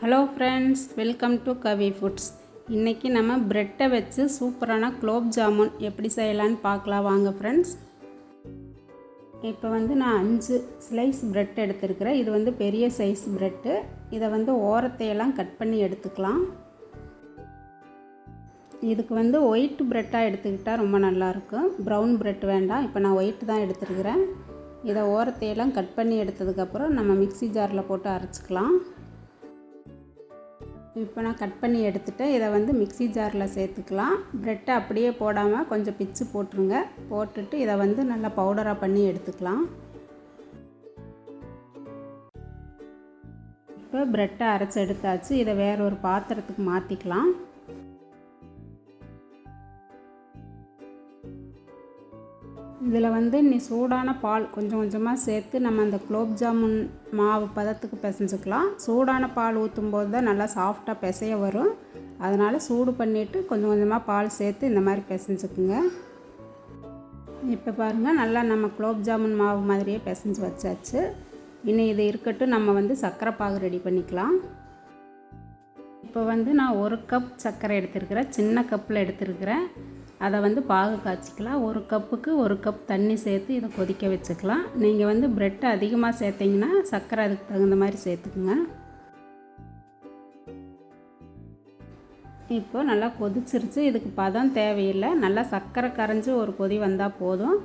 Hello friends, welcome to Kavi foods. இன்றைக்கி நம்ம ப்ரெட்டை வச்சு சூப்பரான குலோப் ஜாமுன் எப்படி செய்யலான்னு பார்க்கலாம் வாங்க ஃப்ரெண்ட்ஸ். இப்போ நான் 5 ஸ்லைஸ் ப்ரெட் எடுத்துருக்கிறேன். இது பெரிய சைஸ் ப்ரெட்டு. இதை ஓரத்தையெல்லாம் கட் பண்ணி எடுத்துக்கலாம். இதுக்கு ஒயிட் ப்ரெட்டாக எடுத்துக்கிட்டால் ரொம்ப நல்லாயிருக்கும். ப்ரௌன் ப்ரெட் வேண்டாம். இப்போ நான் ஒயிட் தான் எடுத்துருக்கிறேன். இதை ஓரத்தையெல்லாம் கட் பண்ணி எடுத்ததுக்கப்புறம் நம்ம மிக்ஸி ஜாரில் போட்டு அரைச்சிக்கலாம். இப்போ நான் கட் பண்ணி எடுத்துகிட்டேன். இதை மிக்ஸி ஜாரில் சேர்த்துக்கலாம். ப்ரெட்டை அப்படியே போடாமல் கொஞ்சம் பிச்சு போட்டுருங்க. போட்டுட்டு இதை நல்லா பவுடராக பண்ணி எடுத்துக்கலாம். இப்போ ப்ரெட்டை அரைச்சி எடுத்தாச்சு. இதை வேற ஒரு பாத்திரத்துக்கு மாற்றிக்கலாம். இதில் நீ சூடான பால் கொஞ்சம் கொஞ்சமாக சேர்த்து நம்ம அந்த குலோப் ஜாமுன் மாவு பதத்துக்கு பிசைஞ்சுக்கலாம். சூடான பால் ஊற்றும்போது தான் நல்லா சாஃப்டாக பிசைய வரும். அதனால் சூடு பண்ணிவிட்டு கொஞ்சம் கொஞ்சமாக பால் சேர்த்து இந்த மாதிரி பிசைஞ்சுக்குங்க. இப்போ பாருங்கள், நல்லா நம்ம குலோப் ஜாமுன் மாவு மாதிரியே பிசைஞ்சு வச்சாச்சு. இனி இது இருக்கட்டும். நம்ம சர்க்கரை பாகு ரெடி பண்ணிக்கலாம். இப்போ நான் 1 கப் சர்க்கரை எடுத்துருக்கிறேன். சின்ன கப்பில் எடுத்துருக்கிறேன். அதை பாகு காய்ச்சிக்கலாம். 1 கப்புக்கு 1 கப் தண்ணி சேர்த்து இதை கொதிக்க வச்சுக்கலாம். நீங்கள் ப்ரெட்டை அதிகமாக சேர்த்திங்கன்னா சர்க்கரை அதுக்கு தகுந்த மாதிரி சேர்த்துக்குங்க. இப்போ நல்லா கொதிச்சிருச்சு. இதுக்கு பதம் தேவையில்லை. நல்லா சர்க்கரை கரைஞ்சி ஒரு கொதி வந்தால் போதும்.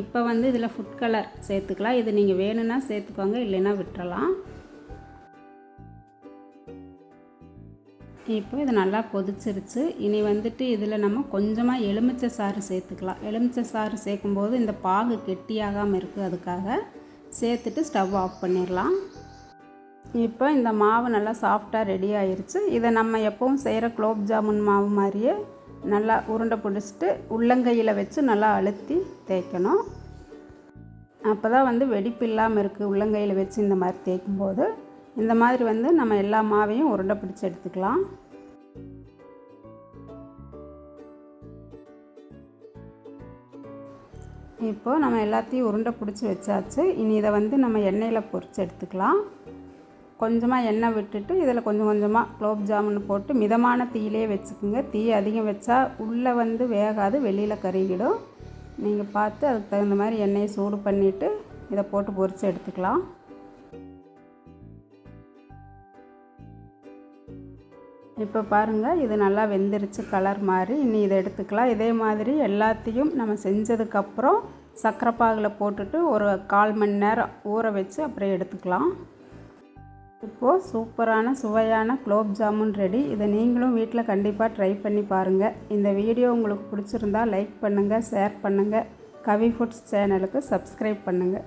இப்போ இதில் ஃபுட் கலர் சேர்த்துக்கலாம். இது நீங்கள் வேணும்னா சேர்த்துக்கோங்க, இல்லைன்னா விட்டுறலாம். இப்போ இது நல்லா கொதிச்சிருச்சு. இனி இதில் நம்ம கொஞ்சமாக எலுமிச்சை சாறு சேர்த்துக்கலாம். எலுமிச்சை சாறு சேர்க்கும்போது இந்த பாகு கெட்டியாகாமல் இருக்குது. அதுக்காக சேர்த்துட்டு ஸ்டவ் ஆஃப் பண்ணிடலாம். இப்போ இந்த மாவு நல்லா சாஃப்டாக ரெடி ஆயிடுச்சு. இதை நம்ம எப்பவும் செய்கிற குலோப் ஜாமுன் மாவு மாதிரியே நல்லா உருண்டை பிடிச்சிட்டு உள்ளங்கையில் வச்சு நல்லா அழுத்தி தேய்க்கணும். அப்போ தான் வெடிப்பு இல்லாமல் இருக்குது. உள்ளங்கையில் வச்சு இந்த மாதிரி தேய்க்கும்போது இந்த மாதிரி நம்ம எல்லா மாவையும் உருண்டை பிடிச்சி எடுத்துக்கலாம். இப்போது நம்ம எல்லாத்தையும் உருண்டை பிடிச்சி வச்சாச்சு. இனி இதை நம்ம எண்ணெயில் பொரித்து எடுத்துக்கலாம். கொஞ்சமாக எண்ணெய் விட்டுட்டு இதில் கொஞ்சம் கொஞ்சமாக குலோப் ஜாமுன் போட்டு மிதமான தீயிலே வச்சுக்குங்க. தீ அதிகம் வச்சா உள்ளே வேகாது, வெளியில் கருகிடும். நீங்கள் பார்த்து அதுக்கு தகுந்த மாதிரி எண்ணெயை சூடு பண்ணிவிட்டு இதை போட்டு பொரித்து எடுத்துக்கலாம். இப்போ பாருங்கள், இது நல்லா வெந்துருச்சு, கலர் மாதிரி. இனி இதை எடுத்துக்கலாம். இதே மாதிரி எல்லாத்தையும் நம்ம செஞ்சதுக்கப்புறம் சர்க்கரை பாகில் போட்டுட்டு ஒரு 1/4 மணி நேரம் ஊற வச்சு அப்புறம் எடுத்துக்கலாம். இப்போது சூப்பரான சுவையான குலோப் ஜாமுன் ரெடி. இதை நீங்களும் வீட்டில் கண்டிப்பாக ட்ரை பண்ணி பாருங்கள். இந்த வீடியோ உங்களுக்கு பிடிச்சிருந்தா லைக் பண்ணுங்கள், ஷேர் பண்ணுங்கள். கவி ஃபுட்ஸ் சேனலுக்கு சப்ஸ்கிரைப் பண்ணுங்கள்.